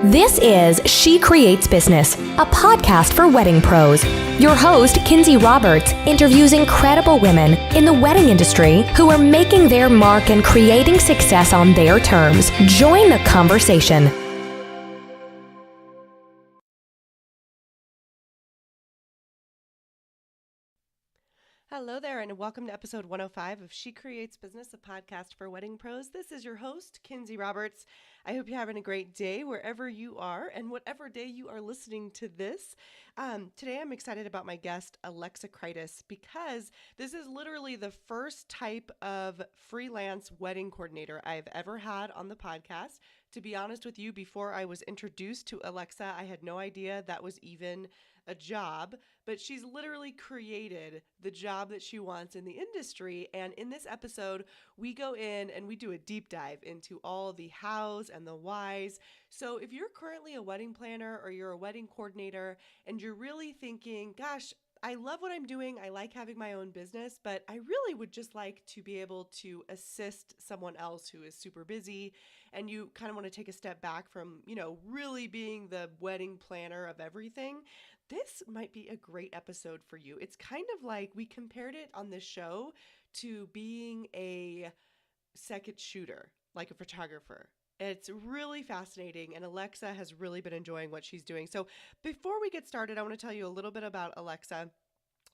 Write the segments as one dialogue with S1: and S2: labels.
S1: This is She Creates Business, a podcast for wedding pros. Your host, Kinsey Roberts, interviews incredible women in the wedding industry who are making their mark and creating success on their terms. Join the conversation.
S2: Hello there, and welcome to episode 105 of She Creates Business, a podcast for wedding pros. This is your host, Kinsey Roberts. I hope you're having a great day wherever you are and whatever day you are listening to this. Today, I'm excited about my guest, Alexa Kritis, because this is literally the first type of freelance wedding coordinator I've ever had on the podcast. To be honest with you, before I was introduced to Alexa, I had no idea that was even a job, but she's literally created the job that she wants in the industry. And in this episode, we go in and we do a deep dive into all the hows and the whys. So if you're currently a wedding planner or you're a wedding coordinator and you're really thinking, gosh, I love what I'm doing. I like having my own business, but I really would just like to be able to assist someone else who is super busy, and you kind of want to take a step back from, really being the wedding planner of everything. This might be a great episode for you. It's kind of like we compared it on this show to being a second shooter, like a photographer. It's really fascinating, and Alexa has really been enjoying what she's doing. So before we get started, I want to tell you a little bit about Alexa.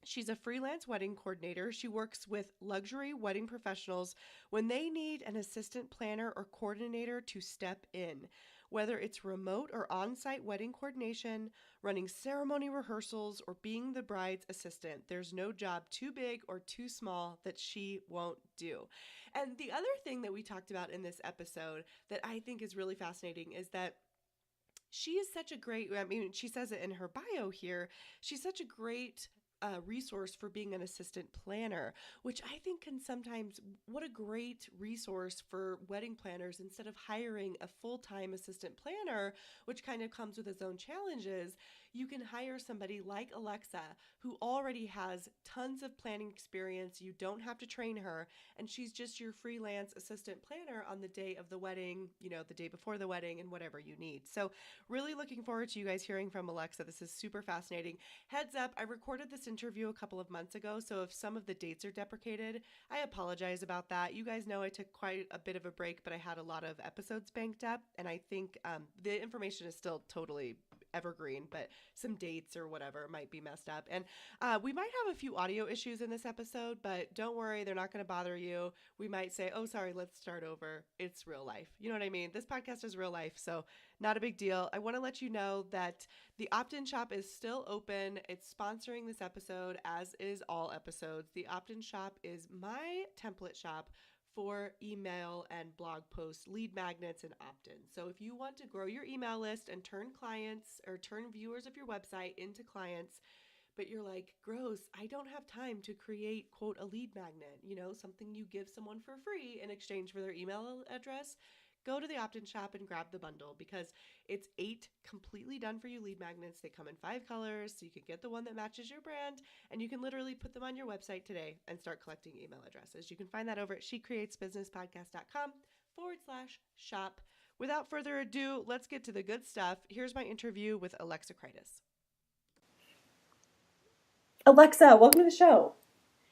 S2: She's a freelance wedding coordinator. She works with luxury wedding professionals when they need an assistant planner or coordinator to step in. Whether it's remote or on-site wedding coordination, running ceremony rehearsals, or being the bride's assistant, there's no job too big or too small that she won't do. And the other thing that we talked about in this episode that I think is really fascinating is that she is such a great, she says it in her bio here, she's such a great resource for being an assistant planner, which I think can sometimes, what a great resource for wedding planners instead of hiring a full-time assistant planner, which kind of comes with its own challenges. You can hire somebody like Alexa who already has tons of planning experience. You don't have to train her, and she's just your freelance assistant planner on the day of the wedding, the day before the wedding, and whatever you need. So really looking forward to you guys hearing from Alexa. This is super fascinating. Heads up, I recorded this interview a couple of months ago, so if some of the dates are deprecated, I apologize about that. You guys know I took quite a bit of a break, but I had a lot of episodes banked up, and I think the information is still totally evergreen, but some dates or whatever might be messed up. And we might have a few audio issues in this episode, but don't worry, they're not going to bother you. We might say, oh, sorry, let's start over. It's real life. You know what I mean? This podcast is real life, so not a big deal. I want to let you know that the opt-in shop is still open. It's sponsoring this episode, as is all episodes. The opt-in shop is my template shop for email and blog posts, lead magnets, and opt-ins. So if you want to grow your email list and turn clients or turn viewers of your website into clients, but you're like, gross, I don't have time to create, quote, a lead magnet, something you give someone for free in exchange for their email address, go to the opt-in shop and grab the bundle, because it's 8 completely done for you lead magnets. They come in 5 colors, so you can get the one that matches your brand, and you can literally put them on your website today and start collecting email addresses. You can find that over at shecreatesbusinesspodcast.com/shop. Without further ado, let's get to the good stuff. Here's my interview with Alexa Kritis. Alexa, welcome to the show.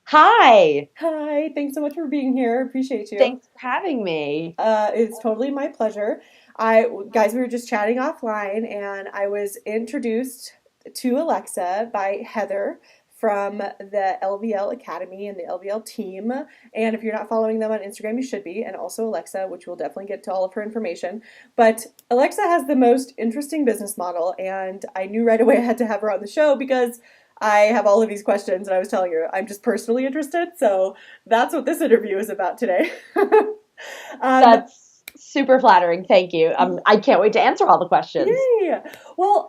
S3: Hi.
S2: Hi. Thanks so much for being here. Appreciate you.
S3: Thanks for having me.
S2: It's totally my pleasure. Guys, we were just chatting offline, and I was introduced to Alexa by Heather from the LVL Academy and the LVL team. And if you're not following them on Instagram, you should be. And also Alexa, which we'll definitely get to all of her information. But Alexa has the most interesting business model, and I knew right away I had to have her on the show because I have all of these questions, and I was telling her I'm just personally interested, so that's what this interview is about today.
S3: That's super flattering. Thank you. I can't wait to answer all the questions.
S2: Yay! Well,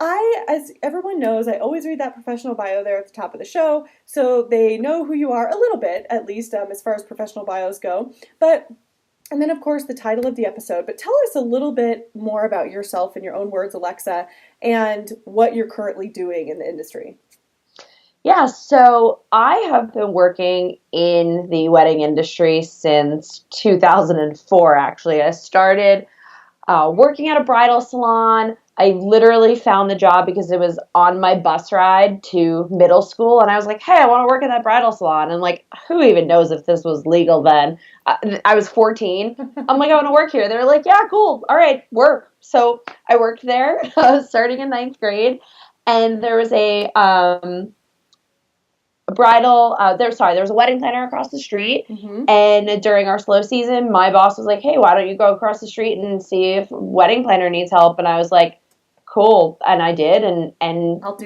S2: as everyone knows, I always read that professional bio there at the top of the show, so they know who you are a little bit, at least as far as professional bios go. And then, of course, the title of the episode. But tell us a little bit more about yourself in your own words, Alexa, and what you're currently doing in the industry.
S3: Yeah, so I have been working in the wedding industry since 2004, actually. I started working at a bridal salon, I literally found the job because it was on my bus ride to middle school. And I was like, hey, I want to work in that bridal salon. And like, who even knows if this was legal then? I was 14. I'm like, I want to work here. They're like, yeah, cool. All right, work. So I worked there starting in ninth grade. And there was a there was a wedding planner across the street. And during our slow season, my boss was like, hey, why don't you go across the street and see if wedding planner needs help? And I was like, cool. And I did. And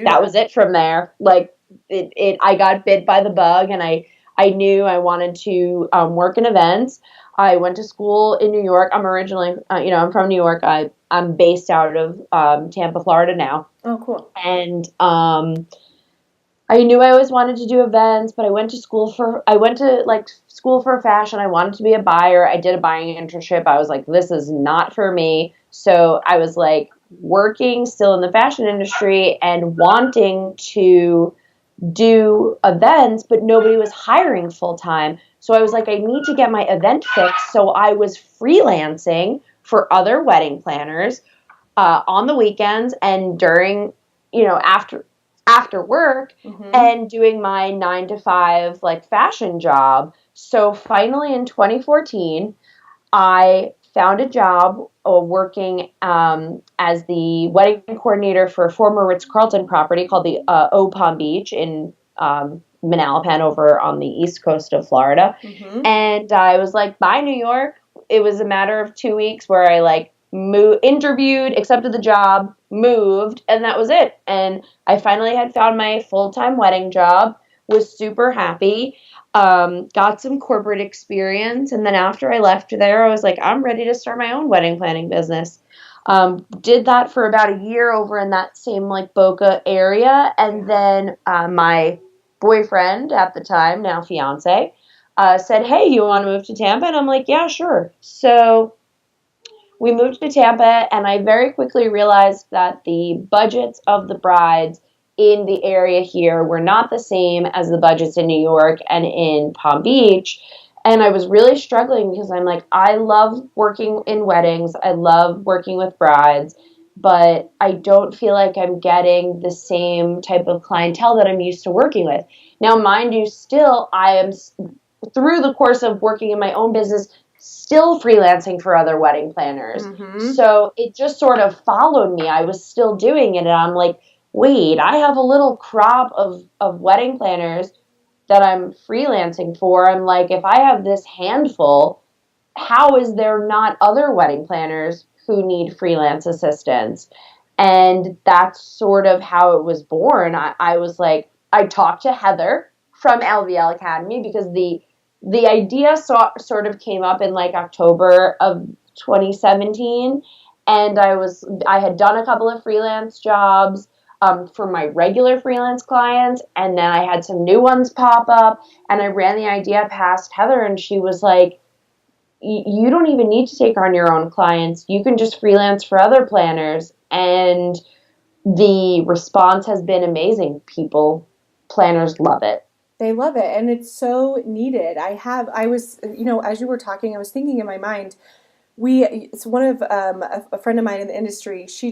S3: that was it from there. Like I got bit by the bug, and I knew I wanted to work in events. I went to school in New York. I'm originally, I'm from New York. I'm based out of Tampa, Florida now.
S2: Oh, cool.
S3: And I knew I always wanted to do events, but I went to school for fashion. I wanted to be a buyer. I did a buying internship. I was like, this is not for me. So I was like working still in the fashion industry and wanting to do events, but nobody was hiring full time. So I was like, I need to get my event fixed. So I was freelancing for other wedding planners on the weekends and during, after work, and doing my 9 to 5 like fashion job. So finally in 2014, I found a job working as the wedding coordinator for a former Ritz-Carlton property called the O Palm Beach in Manalapan over on the east coast of Florida. And I was like, bye, New York. It was a matter of 2 weeks where I interviewed, accepted the job, moved, and that was it. And I finally had found my full-time wedding job, was super happy, got some corporate experience, and then after I left there, I was like, I'm ready to start my own wedding planning business. Did that for about a year over in that same Boca area, and then my boyfriend at the time, now fiance, said, hey, you want to move to Tampa? And I'm like, yeah, sure. So we moved to Tampa, and I very quickly realized that the budgets of the brides in the area here were not the same as the budgets in New York and in Palm Beach. And I was really struggling because I'm like, I love working in weddings. I love working with brides, but I don't feel like I'm getting the same type of clientele that I'm used to working with. Now, mind you, still, I am, through the course of working in my own business, still freelancing for other wedding planners. So it just sort of followed me. I was still doing it, and I'm like, wait, I have a little crop of wedding planners that I'm freelancing for. I'm like, if I have this handful, how is there not other wedding planners who need freelance assistance? And that's sort of how it was born. I was like, I talked to Heather from LVL Academy because the idea sort of came up in October of 2017, and I had done a couple of freelance jobs for my regular freelance clients, and then I had some new ones pop up, and I ran the idea past Heather, and she was like, you don't even need to take on your own clients. You can just freelance for other planners. And the response has been amazing. Planners love it.
S2: They love it, and it's so needed. I was, as you were talking, I was thinking in my mind, it's one of a friend of mine in the industry. She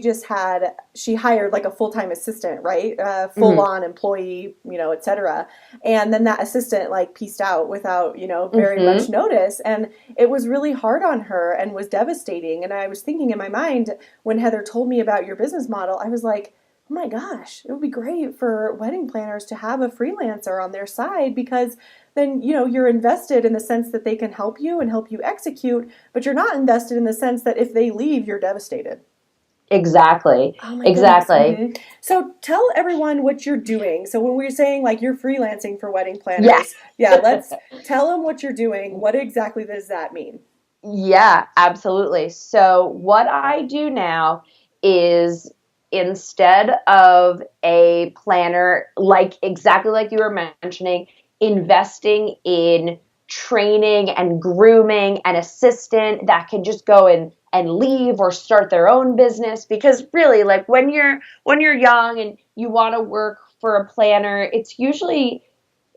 S2: hired a full-time assistant, right? Full-on employee, et cetera. And then that assistant pieced out without, very much notice. And it was really hard on her and was devastating. And I was thinking in my mind when Heather told me about your business model, I was like, oh my gosh, it would be great for wedding planners to have a freelancer on their side, because then, you're invested in the sense that they can help you and help you execute, but you're not invested in the sense that if they leave, you're devastated.
S3: Exactly.
S2: Oh
S3: Exactly.
S2: So tell everyone what you're doing. So when we're saying you're freelancing for wedding planners, let's tell them what you're doing. What exactly does that mean?
S3: Yeah, absolutely. So what I do now is, instead of a planner, exactly like you were mentioning, investing in training and grooming an assistant that can just go and leave or start their own business. Because really, when you're young and you want to work for a planner, it's usually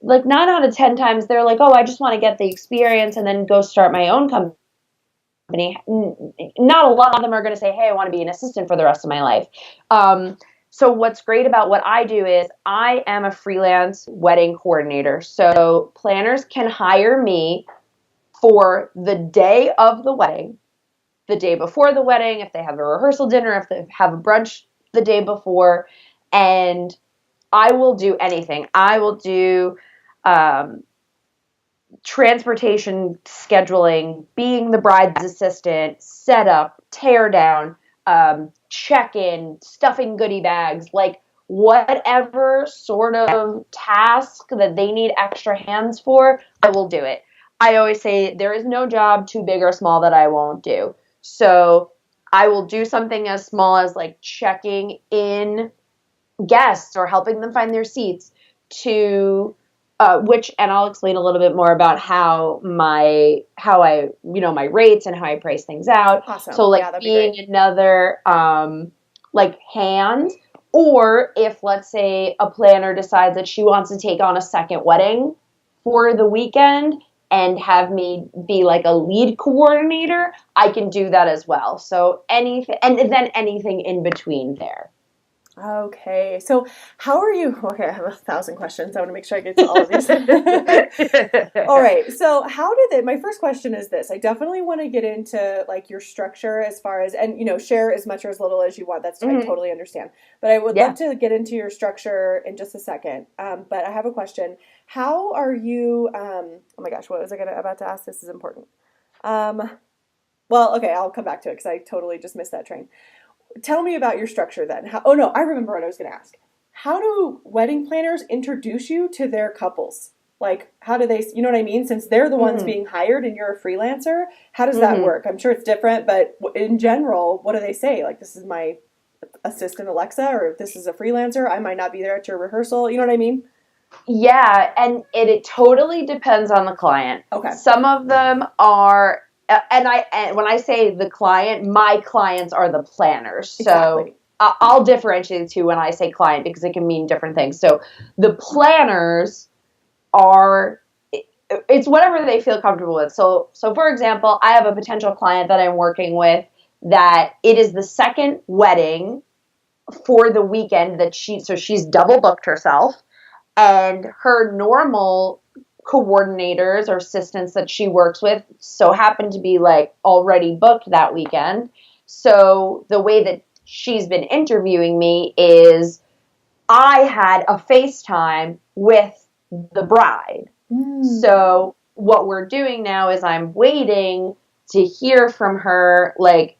S3: 9 out of 10 times they're like, oh, I just want to get the experience and then go start my own company. company, not a lot of them are going to say, hey, I want to be an assistant for the rest of my life. So what's great about what I do is I am a freelance wedding coordinator. So planners can hire me for the day of the wedding, the day before the wedding, if they have a rehearsal dinner, if they have a brunch the day before, and I will do anything. I will do transportation scheduling, being the bride's assistant, setup, tear down, check-in, stuffing goodie bags, like whatever sort of task that they need extra hands for, I will do it. I always say there is no job too big or small that I won't do. So I will do something as small as like checking in guests or helping them find their seats to and I'll explain a little bit more about how I, my rates and how I price things out.
S2: Awesome.
S3: So like
S2: that'd be
S3: being
S2: great.
S3: another like hand, or if let's say a planner decides that she wants to take on a second wedding for the weekend and have me be like a lead coordinator, I can do that as well. So anything, and then anything in between there.
S2: Okay, so how are you? Okay, I have 1,000 questions. I want to make sure I get to all of these. All right, so my first question is this. I definitely want to get into like your structure as far as, and share as much or as little as you want. That's, I totally understand. But I would love to get into your structure in just a second. But I have a question. How are you, oh my gosh, what was I about to ask? This is important. Well, okay, I'll come back to it because I totally just missed that train. Tell me about your structure then. I remember what I was going to ask. How do wedding planners introduce you to their couples? Like, how do they, you know what I mean? Since they're the ones being hired and you're a freelancer, how does that work? I'm sure it's different, but in general, what do they say? Like, this is my assistant Alexa, or this is a freelancer. I might not be there at your rehearsal. You know what I mean?
S3: Yeah, and it totally depends on the client.
S2: Okay.
S3: Some of them are... And when I say the client, my clients are the planners. So
S2: exactly.
S3: I'll differentiate the two when I say client because it can mean different things. So the planners it's whatever they feel comfortable with. So for example, I have a potential client that I'm working with that it is the second wedding for the weekend that she's double booked herself, and her normal coordinators or assistants that she works with so happen to be like already booked that weekend. So the way that she's been interviewing me is I had a FaceTime with the bride. So what we're doing now is I'm waiting to hear from her, like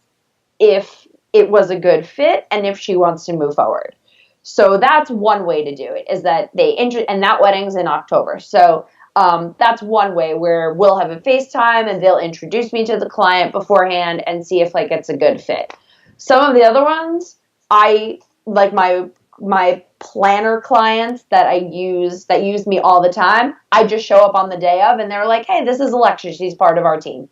S3: if it was a good fit and if she wants to move forward. So that's one way to do it, is that and that wedding's in October. So that's one way where we'll have a FaceTime and they'll introduce me to the client beforehand and see if like it's a good fit. Some of the other ones, I like my planner clients that use me all the time. I just show up on the day of and they're like, hey, this is Alexa. She's part of our team.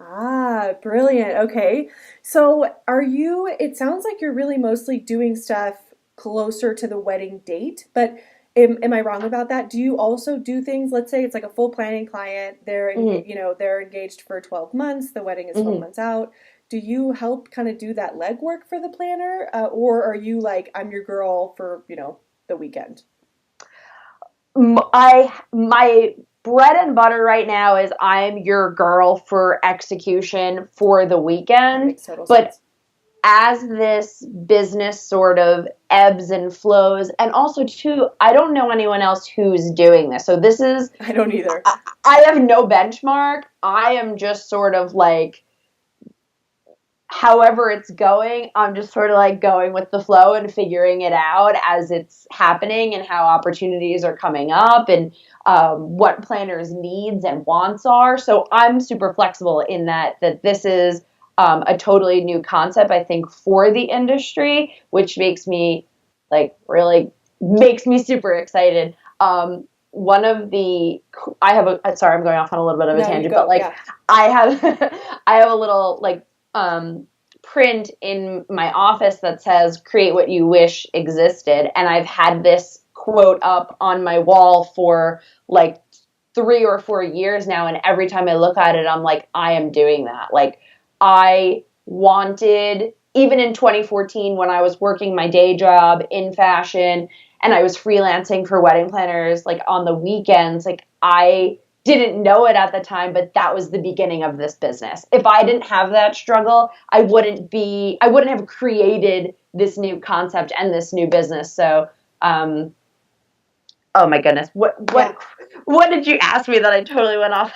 S2: Ah, brilliant. Okay. So it sounds like you're really mostly doing stuff closer to the wedding date, but am I wrong about that? Do you also do things, let's say it's like a full planning client, they're they're engaged for 12 months, the wedding is 12 months out. Do you help kind of do that legwork for the planner? Or are you like, I'm your girl for, the weekend?
S3: My bread and butter right now is I'm your girl for execution for the weekend.
S2: That makes total sense.
S3: As this business sort of ebbs and flows, and also too, I don't know anyone else who's doing this. So
S2: I don't either.
S3: I have no benchmark. I am just sort of like, however it's going, I'm just sort of like going with the flow and figuring it out as it's happening and how opportunities are coming up and what planners' needs and wants are. So I'm super flexible in that this is a totally new concept, I think, for the industry, which makes me super excited. Sorry, I'm going off on a little bit of a tangent, but I have a little print in my office that says, create what you wish existed. And I've had this quote up on my wall for like 3 or 4 years now. And every time I look at it, I'm like, I am doing that. Like, I wanted, even in 2014 when I was working my day job in fashion and I was freelancing for wedding planners, like on the weekends, like I didn't know it at the time, but that was the beginning of this business. If I didn't have that struggle, I wouldn't have created this new concept and this new business. So, oh my goodness, what did you ask me that I totally went off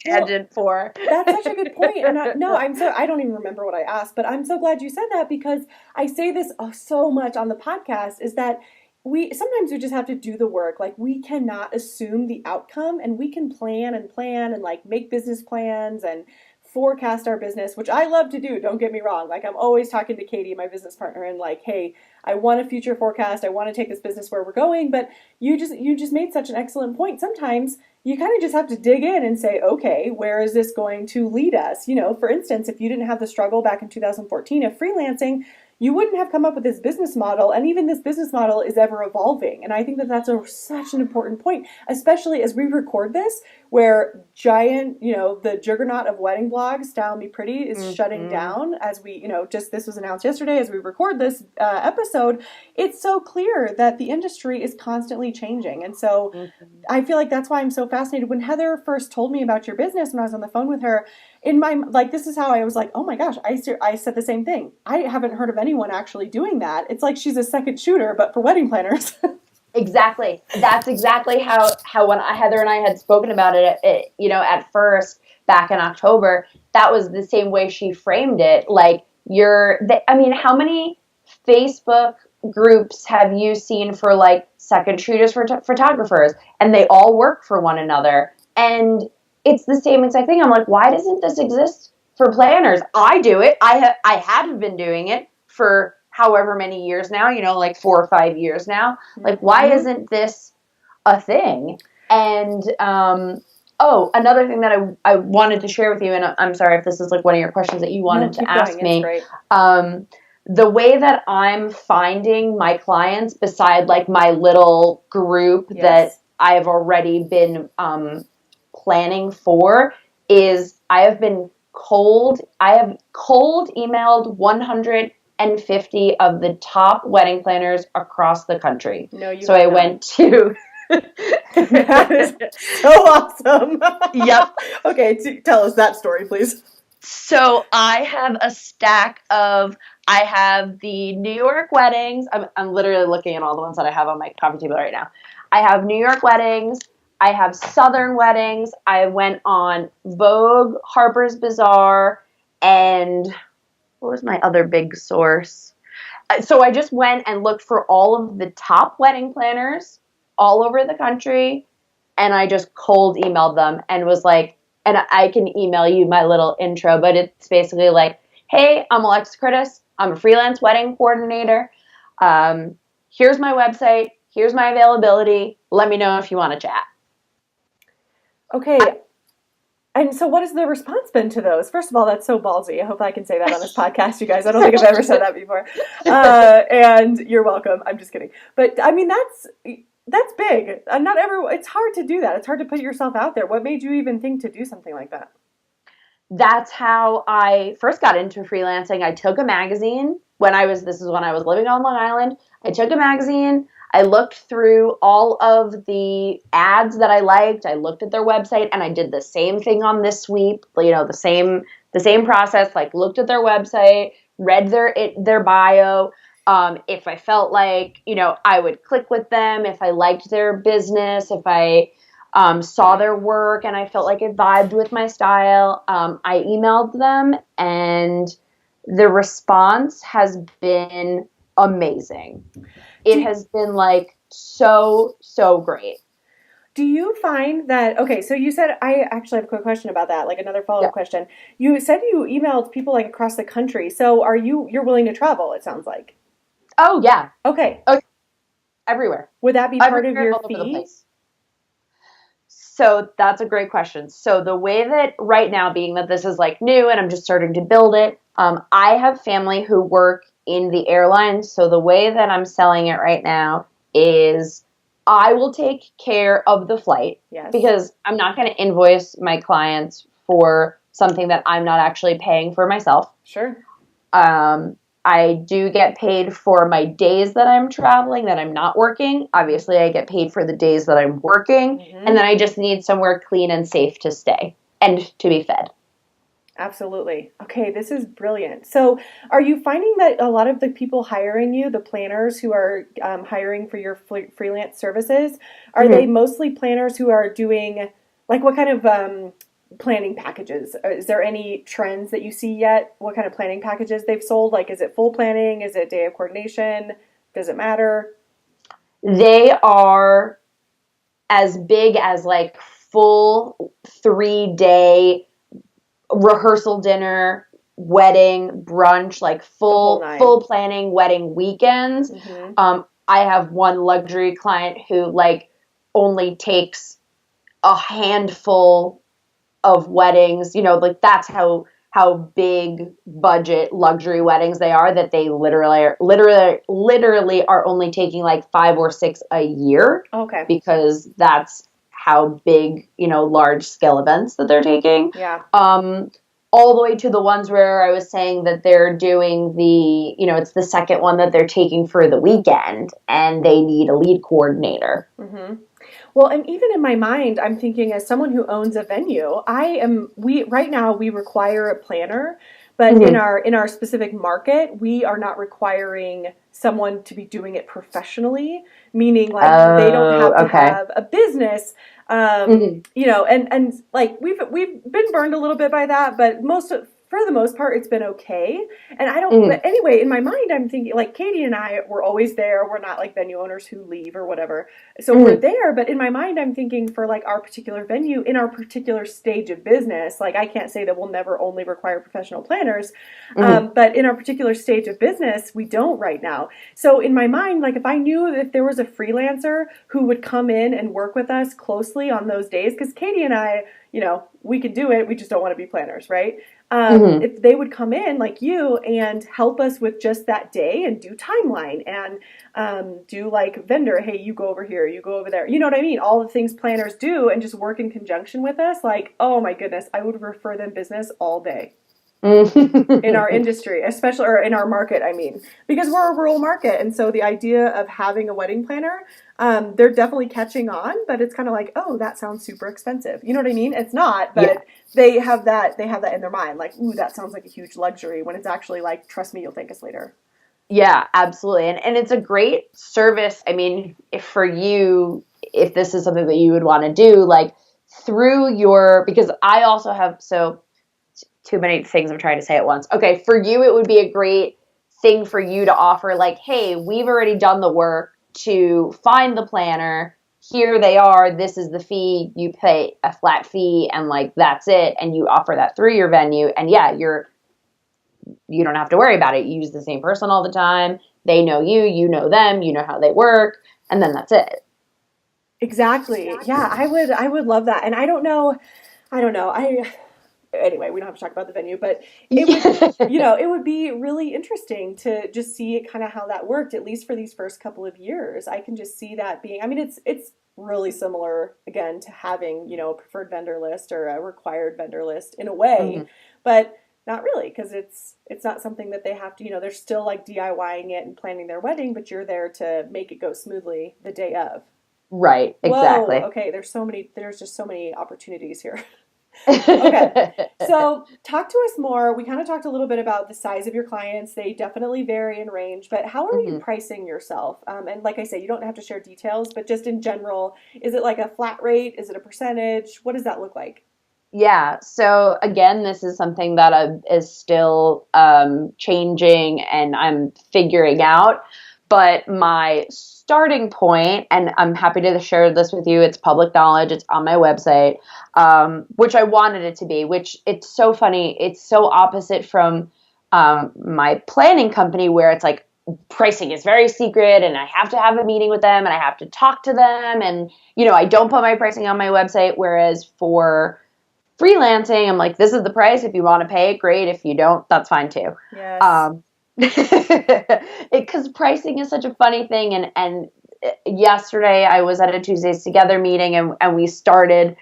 S3: tangent for?
S2: That's such a good point. And I don't even remember what I asked, but I'm so glad you said that, because I say this so much on the podcast, is that sometimes we just have to do the work. Like, we cannot assume the outcome, and we can plan and like make business plans and forecast our business, which I love to do. Don't get me wrong. Like, I'm always talking to Katie, my business partner, and like, hey, I want a future forecast. I want to take this business where we're going. But you just made such an excellent point. Sometimes you kind of just have to dig in and say, okay, where is this going to lead us? You know, for instance, if you didn't have the struggle back in 2014 of freelancing, you wouldn't have come up with this business model, and even this business model is ever evolving. And I think that that's such an important point, especially as we record this, where giant, the juggernaut of wedding blogs, Style Me Pretty, is shutting down as we, this was announced yesterday as we record this episode. It's so clear that the industry is constantly changing. And so I feel like that's why I'm so fascinated. When Heather first told me about your business, when I was on the phone with her, this is how I was like, oh my gosh, I said the same thing. I haven't heard of anyone actually doing that. It's like she's a second shooter, but for wedding planners.
S3: Exactly. That's exactly how when Heather and I had spoken about it, at first back in October, that was the same way she framed it. Like, how many Facebook groups have you seen for like second shooters for photographers? And they all work for one another. And it's the same exact thing. I'm like, why doesn't this exist for planners? I do it. I have been doing it for however many years now, like 4 or 5 years now. Like, why isn't this a thing? And, another thing that I wanted to share with you, and I'm sorry if this is like one of your questions that you wanted to ask me. The way that I'm finding my clients, beside like my little group that I've already been planning for, is I have cold emailed 150 of the top wedding planners across the country. I went to
S2: that is so awesome.
S3: Yep.
S2: Okay, tell us that story, please.
S3: So I have a stack of, I have the New York weddings. I'm literally looking at all the ones that I have on my coffee table right now. I have New York weddings. I have Southern weddings. I went on Vogue, Harper's Bazaar, and what was my other big source? So I just went and looked for all of the top wedding planners all over the country, and I just cold emailed them and was like, and I can email you my little intro, but it's basically like, hey, I'm Alexis Kritis. I'm a freelance wedding coordinator. Here's my website. Here's my availability. Let me know if you want to chat.
S2: Okay. And so what has the response been to those? First of all, that's so ballsy. I hope I can say that on this podcast, you guys. I don't think I've ever said that before. And you're welcome. I'm just kidding. But I mean, that's big. It's hard to do that. It's hard to put yourself out there. What made you even think to do something like that?
S3: That's how I first got into freelancing. I took a magazine this is when I was living on Long Island. I took a magazine. I looked through all of the ads that I liked. I looked at their website, and I did the same thing on this sweep. The same process. Like, looked at their website, read their bio. If I felt like I would click with them, if I liked their business, if I saw their work and I felt like it vibed with my style, I emailed them, and the response has been amazing. It has been like so great.
S2: Do you find that, okay, so you said, I actually have a quick question about that, like another follow-up question. You said you emailed people like across the country. So you're willing to travel, it sounds like.
S3: Oh, yeah.
S2: Okay.
S3: Everywhere.
S2: Would that be part of your fee?
S3: So that's a great question. So the way that right now, being that this is like new and I'm just starting to build it, I have family who work in the airlines. So the way that I'm selling it right now is I will take care of the flight, because I'm not going to invoice my clients for something that I'm not actually paying for myself.
S2: Sure.
S3: I do get paid for my days that I'm traveling, that I'm not working. Obviously, I get paid for the days that I'm working. And then I just need somewhere clean and safe to stay and to be fed.
S2: Absolutely. Okay, this is brilliant. So are you finding that a lot of the people hiring you, the planners who are hiring for your freelance services, are they mostly planners who are doing, like, what kind of planning packages? Is there any trends that you see yet? What kind of planning packages they've sold? Like, is it full planning? Is it day of coordination? Does it matter?
S3: They are as big as like full 3-day rehearsal dinner, wedding, brunch, like full planning wedding weekends. I have one luxury client who like only takes a handful of weddings, you know, like that's how big budget luxury weddings they are, that they literally are only taking like 5 or 6 a year.
S2: Okay.
S3: Because that's how big, you know, large scale events that they're taking.
S2: Yeah.
S3: All the way to the ones where I was saying that they're doing the, you know, it's the second one that they're taking for the weekend and they need a lead coordinator.
S2: Well, and even in my mind, I'm thinking, as someone who owns a venue, right now we require a planner, but in our specific market, we are not requiring someone to be doing it professionally, meaning like they don't have to have a business, you know, and like we've been burned a little bit by that, but for the most part, it's been okay. And I don't, but anyway, in my mind, I'm thinking like Katie and I, we're always there. We're not like venue owners who leave or whatever. So we're there. But in my mind, I'm thinking for like our particular venue in our particular stage of business, like I can't say that we'll never only require professional planners. But in our particular stage of business, we don't right now. So in my mind, like if I knew if there was a freelancer who would come in and work with us closely on those days, because Katie and I, you know, we could do it. We just don't want to be planners, right? If they would come in like you and help us with just that day and do timeline and do like vendor, hey, you go over here, you go over there. You know what I mean? All the things planners do, and just work in conjunction with us. Like, oh my goodness, I would refer them business all day. In our industry, especially, or in our market, I mean, because we're a rural market. And so the idea of having a wedding planner, they're definitely catching on, but it's kind of like, oh, that sounds super expensive. You know what I mean? It's not, but they have that in their mind. Like, ooh, that sounds like a huge luxury, when it's actually like, trust me, you'll thank us later.
S3: Yeah, absolutely. And it's a great service. I mean, if this is something that you would want to do, like because I also have, too many things I'm trying to say at once. Okay, for you, it would be a great thing for you to offer, like, hey, we've already done the work to find the planner. Here they are. This is the fee. You pay a flat fee, and like that's it. And you offer that through your venue. And yeah, you don't have to worry about it. You use the same person all the time. They know you. You know them. You know how they work, and then that's it.
S2: Exactly. Yeah, I would love that. And I don't know. Anyway, we don't have to talk about the venue, but it would, you know, it would be really interesting to just see it kind of how that worked, at least for these first couple of years. I can just see that being, I mean, it's really similar again to having, you know, a preferred vendor list or a required vendor list in a way, but not really, because it's not something that they have to, you know, they're still like DIYing it and planning their wedding, but you're there to make it go smoothly the day of.
S3: Right. Exactly.
S2: Whoa, okay. There's just so many opportunities here. Okay, so talk to us more. We kind of talked a little bit about the size of your clients. They definitely vary in range, but how are you pricing yourself? And like I say, you don't have to share details, but just in general, is it like a flat rate? Is it a percentage? What does that look like?
S3: Yeah. So again, this is something that is still changing and I'm figuring out. But my starting point, and I'm happy to share this with you, it's public knowledge, it's on my website, which I wanted it to be, which it's so funny. It's so opposite from my planning company, where it's like pricing is very secret and I have to have a meeting with them and I have to talk to them. And, you know, I don't put my pricing on my website. Whereas for freelancing, I'm like, this is the price. If you want to pay it, great. If you don't, that's fine too.
S2: Yes.
S3: Because pricing is such a funny thing. And yesterday I was at a Tuesdays Together meeting and we started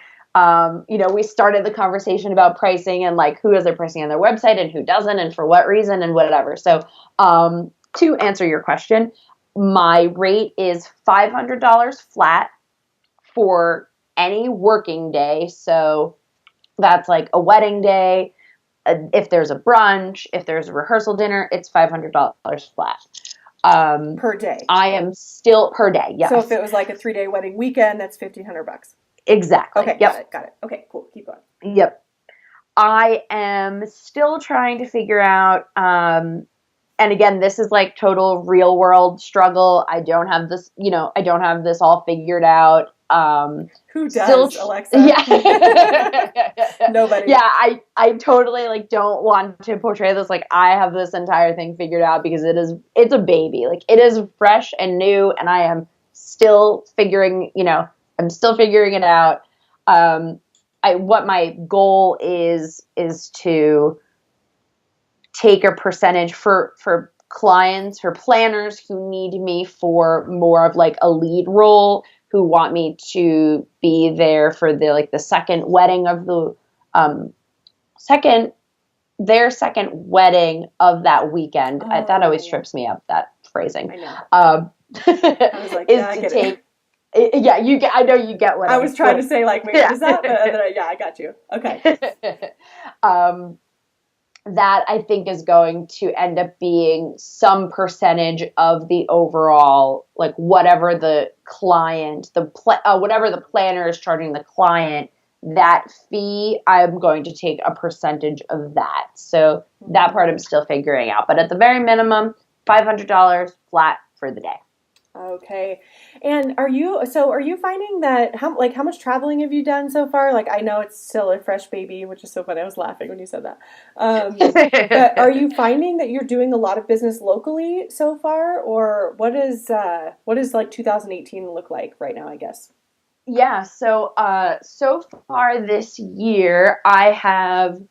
S3: We started the conversation about pricing and like who has their pricing on their website and who doesn't and for what reason and whatever. So to answer your question, my rate is $500 flat for any working day. So that's like a wedding day. If there's a brunch, if there's a rehearsal dinner, it's $500 flat.
S4: Per day.
S3: I am still per day. Yes.
S4: So if it was like a 3-day wedding weekend, that's $1,500.
S3: Exactly.
S4: Okay.
S3: Yep.
S4: Got it. Okay, cool. Keep going.
S3: Yep. I am still trying to figure out, and again, this is like total real world struggle. I don't have this, I don't have this all figured out.
S4: Who does, Alexa?
S3: Yeah.
S4: Nobody.
S3: Yeah, I totally like don't want to portray this like I have this entire thing figured out because it's a baby. Like it is fresh and new and I am still figuring, I'm still figuring it out. What my goal is to take a percentage for clients, for planners who need me for more of like a lead role, who want me to be there for the second wedding of their second wedding of that weekend. That always trips me up, that phrasing.
S4: I know.
S3: I
S4: was like, yeah, I get it.
S3: Yeah, I know you get what
S4: I was trying to say, like, wait, what is that? But then I got you. Okay.
S3: That I think is going to end up being some percentage of the overall, like whatever the client, whatever the planner is charging the client, that fee, I'm going to take a percentage of that. So that part I'm still figuring out. But at the very minimum, $500 flat for the day.
S4: Okay. And are you finding that how much traveling have you done so far? Like, I know it's still a fresh baby, which is so funny. I was laughing when you said that. But are you finding that you're doing a lot of business locally so far, or what is like 2018 look like right now, I guess?
S3: Yeah. So far this year, I have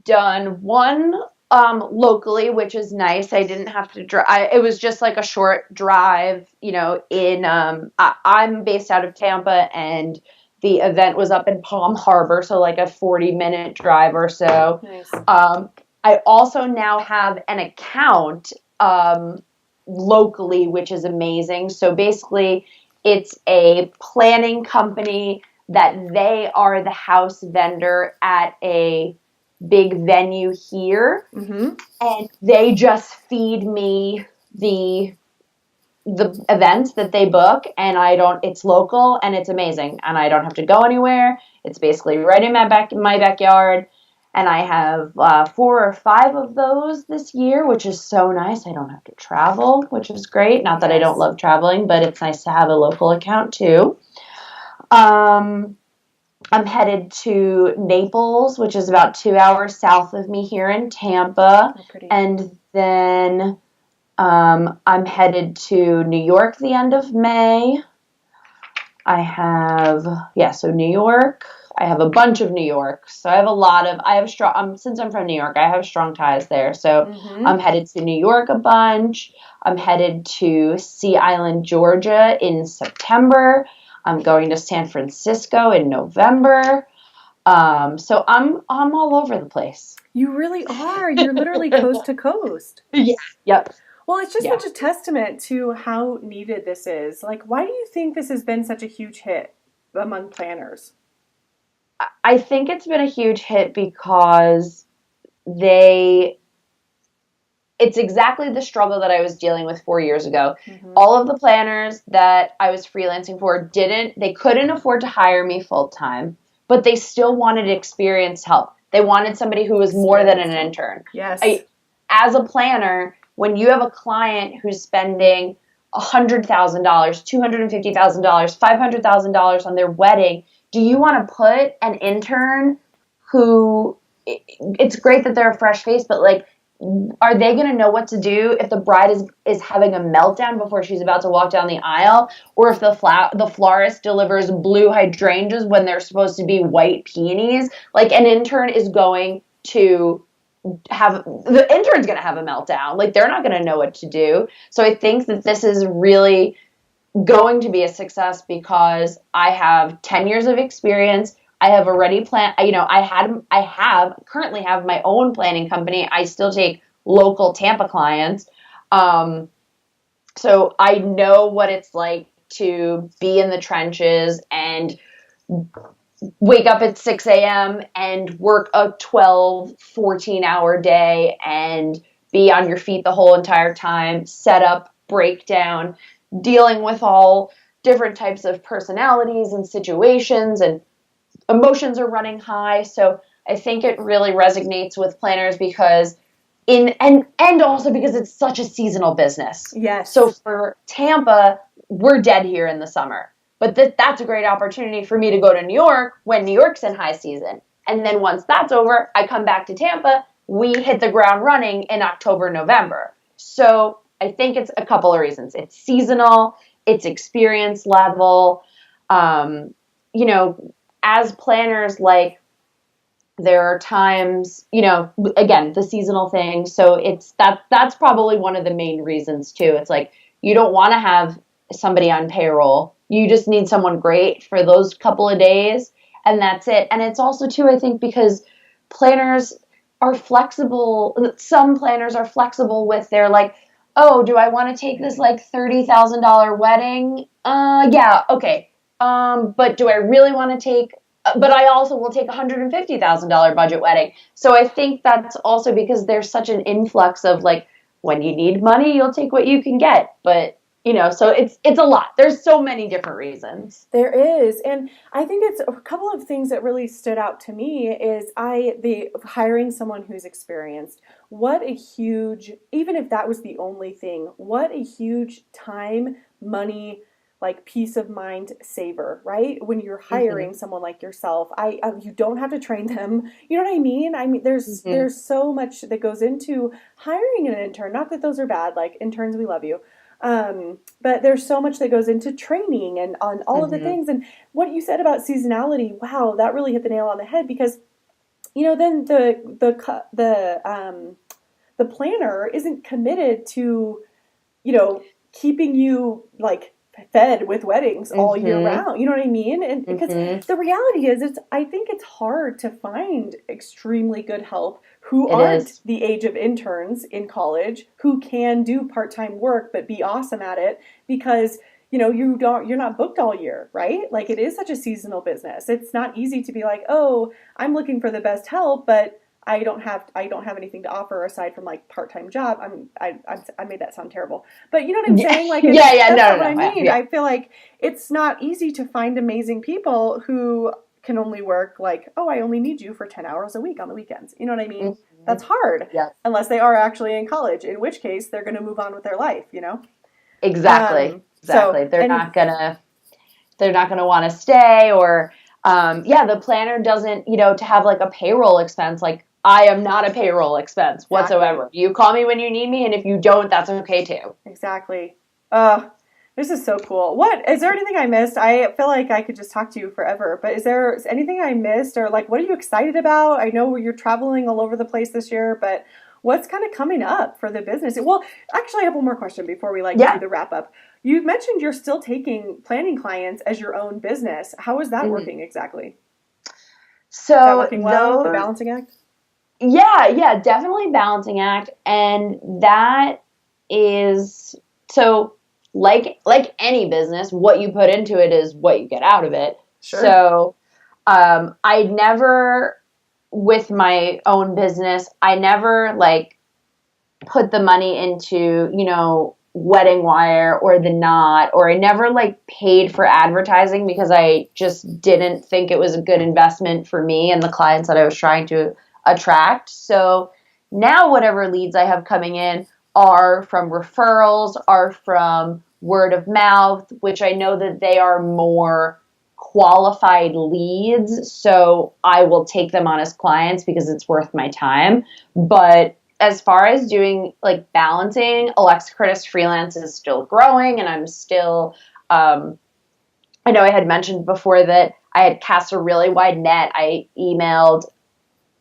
S3: done one locally, which is nice. I didn't have to drive. It was just like a short drive, I'm based out of Tampa and the event was up in Palm Harbor. So like a 40-minute drive or so.
S4: Nice.
S3: I also now have an account, locally, which is amazing. So basically it's a planning company that they are the house vendor at a big venue here, and they just feed me the events that they book, and it's local and it's amazing, and I don't have to go anywhere. It's basically right in my backyard, and I have 4 or 5 of those this year, which is so nice. I don't have to travel, which is great. Not that I don't love traveling, but it's nice to have a local account too. I'm headed to Naples, which is about 2 hours south of me here in Tampa.
S4: Oh, pretty.
S3: And then I'm headed to New York the end of May. So New York. I have a bunch of New York. So since I'm from New York, I have strong ties there. So I'm headed to New York a bunch. I'm headed to Sea Island, Georgia in September. I'm going to San Francisco in November. So I'm all over the place.
S4: You really are. You're literally coast to coast.
S3: Yeah. Yep.
S4: Well, it's just such a testament to how needed this is. Like, why do you think this has been such a huge hit among planners?
S3: I think it's been a huge hit because it's exactly the struggle that I was dealing with 4 years ago. All of the planners that I was freelancing for they couldn't afford to hire me full time, but they still wanted experienced help. They wanted somebody who was more than an intern.
S4: Yes.
S3: As a planner, when you have a client who's spending $100,000, $250,000, $500,000 on their wedding, do you want to put an intern who, it's great that they're a fresh face, but like, are they going to know what to do if the bride is having a meltdown before she's about to walk down the aisle, or if the florist delivers blue hydrangeas when they're supposed to be white peonies? Like, an intern is going to have a meltdown. Like, they're not going to know what to do. So I think that this is really going to be a success because I have 10 years of experience. I have already planned, currently have my own planning company. I still take local Tampa clients. So I know what it's like to be in the trenches and wake up at 6 a.m. and work a 12, 14-hour day and be on your feet the whole entire time, set up, breakdown, dealing with all different types of personalities and situations, and emotions are running high. So I think it really resonates with planners because and also because it's such a seasonal business.
S4: Yes.
S3: So for Tampa, we're dead here in the summer. But that's a great opportunity for me to go to New York when New York's in high season. And then once that's over, I come back to Tampa. We hit the ground running in October, November. So I think it's a couple of reasons. It's seasonal. It's experience level. As planners, like, there are times, again, the seasonal thing. So that's probably one of the main reasons too. It's like, you don't want to have somebody on payroll. You just need someone great for those couple of days, and that's it. And it's also too, I think, because planners are flexible. Some planners are flexible with their, like, oh, do I want to take this like $30,000 wedding? Yeah, okay. But do I really want to take, but I also will take $150,000 budget wedding. So I think that's also because there's such an influx of, like, when you need money, you'll take what you can get. But so it's a lot. There's so many different reasons.
S4: There is. And I think it's a couple of things that really stood out to me is the hiring someone who's experienced. What a huge, even if that was the only thing, what a huge time, money, like peace of mind saver, right? When you're hiring someone like yourself, you don't have to train them. You know what I mean? I mean, there's so much that goes into hiring an intern. Not that those are bad. Like, interns, we love you. But there's so much that goes into training and on all of the things. And what you said about seasonality, wow, that really hit the nail on the head, because, then the planner isn't committed to, keeping you like fed with weddings all year round. You know what I mean? And because the reality is, I think it's hard to find extremely good help who aren't the age of interns in college, who can do part-time work but be awesome at it, because you're not booked all year, right? Like, it is such a seasonal business. It's not easy to be like, oh, I'm looking for the best help, but I don't have anything to offer aside from like part-time job. I made that sound terrible, but you know what I'm saying? Like, that's not what I mean. Yeah. I feel like it's not easy to find amazing people who can only work like, oh, I only need you for 10 hours a week on the weekends. You know what I mean? That's hard. Yeah. Unless they are actually in college, in which case they're going to move on with their life,
S3: Exactly. So, they're not going to want to stay, or, the planner doesn't, to have like a payroll expense. Like, I am not a payroll expense whatsoever. Exactly. You call me when you need me, and if you don't, that's okay too.
S4: Exactly. This is so cool. Is there anything I missed? I feel like I could just talk to you forever, but is there anything I missed, or like, what are you excited about? I know you're traveling all over the place this year, but what's kind of coming up for the business? Well, actually, I have one more question before we do the wrap up. You mentioned you're still taking planning clients as your own business. How is that working exactly?
S3: So,
S4: is that working well? The balancing act?
S3: Yeah, definitely balancing act. And that is, so like any business, what you put into it is what you get out of it. Sure. So I never, with my own business, I never like put the money into, Wedding Wire or The Knot, or I never like paid for advertising because I just didn't think it was a good investment for me and the clients that I was trying to attract. So now whatever leads I have coming in are from referrals, are from word of mouth, which I know that they are more qualified leads. So I will take them on as clients because it's worth my time. But as far as doing like balancing, Alexa Kritis Freelance is still growing, and I'm still, I know I had mentioned before that I had cast a really wide net. I emailed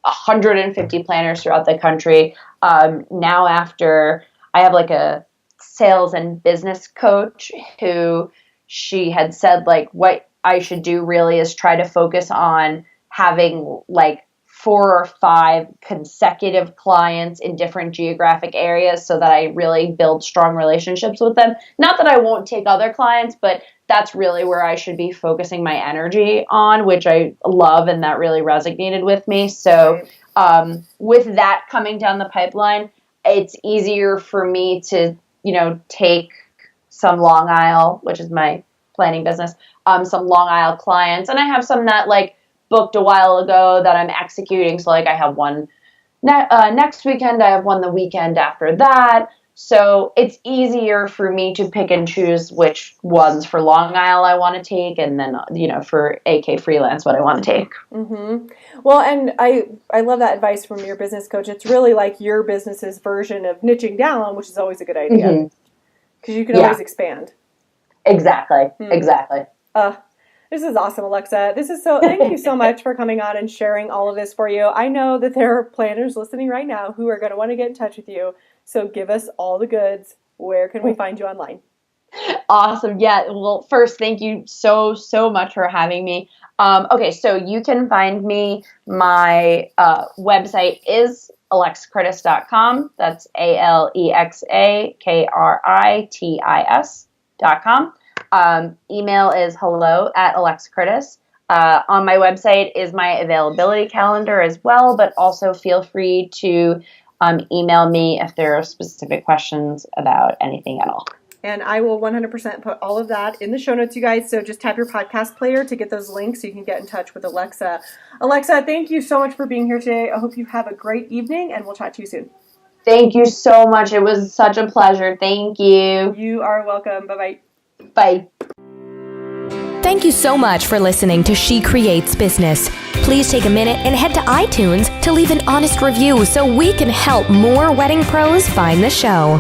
S3: 150 planners throughout the country. Now after, I have like a sales and business coach who she had said like, what I should do really is try to focus on having like 4 or 5 consecutive clients in different geographic areas so that I really build strong relationships with them. Not that I won't take other clients, but that's really where I should be focusing my energy on, which I love, and that really resonated with me. So with that coming down the pipeline, it's easier for me to, take some Long Isle, which is my planning business, some Long Isle clients. And I have some that like booked a while ago that I'm executing. So like I have one next weekend, I have one the weekend after that. So it's easier for me to pick and choose which ones for Long Isle I want to take, and then, for AK Freelance, what I want to take.
S4: Mm-hmm. Well, and I love that advice from your business coach. It's really like your business's version of niching down, which is always a good idea because you can always expand.
S3: Exactly. Exactly.
S4: This is awesome, Alexa. Thank you so much for coming on and sharing all of this for you. I know that there are planners listening right now who are going to want to get in touch with you. So give us all the goods. Where can we find you online?
S3: Awesome. Yeah. Well, first, thank you so much for having me. Okay, so you can find me. My website is alexakritis.com. That's alexakritis.com. Email is hello@alexakritis. On my website is my availability calendar as well, but also feel free to email me if there are specific questions about anything at all.
S4: And I will 100% put all of that in the show notes, you guys. So just tap your podcast player to get those links so you can get in touch with Alexa. Alexa, thank you so much for being here today. I hope you have a great evening, and we'll chat to you soon.
S3: Thank you so much. It was such a pleasure. Thank you.
S4: You are welcome. Bye-bye.
S3: Bye.
S1: Thank you so much for listening to She Creates Business. Please take a minute and head to iTunes to leave an honest review so we can help more wedding pros find the show.